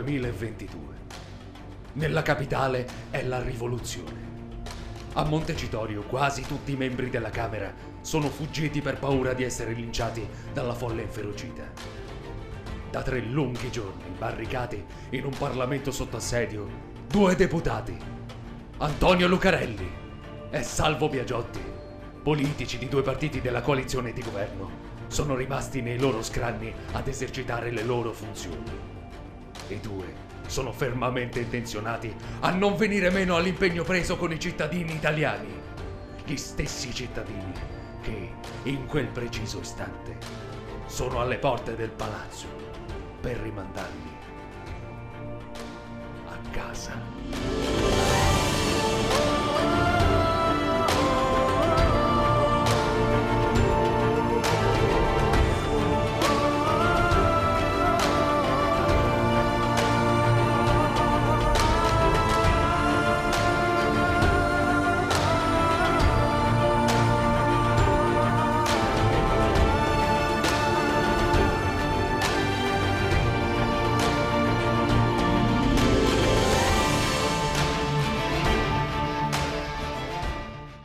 2022. Nella capitale è la rivoluzione. A Montecitorio quasi tutti i membri della Camera sono fuggiti per paura di essere linciati dalla folla inferocita. Da 3 lunghi giorni barricati in un Parlamento sotto assedio, 2 deputati, Antonio Lucarelli e Salvo Biagiotti, politici di 2 partiti della coalizione di governo, sono rimasti nei loro scranni ad esercitare le loro funzioni. I 2 sono fermamente intenzionati a non venire meno all'impegno preso con i cittadini italiani. Gli stessi cittadini che, in quel preciso istante, sono alle porte del palazzo per rimandarli a casa.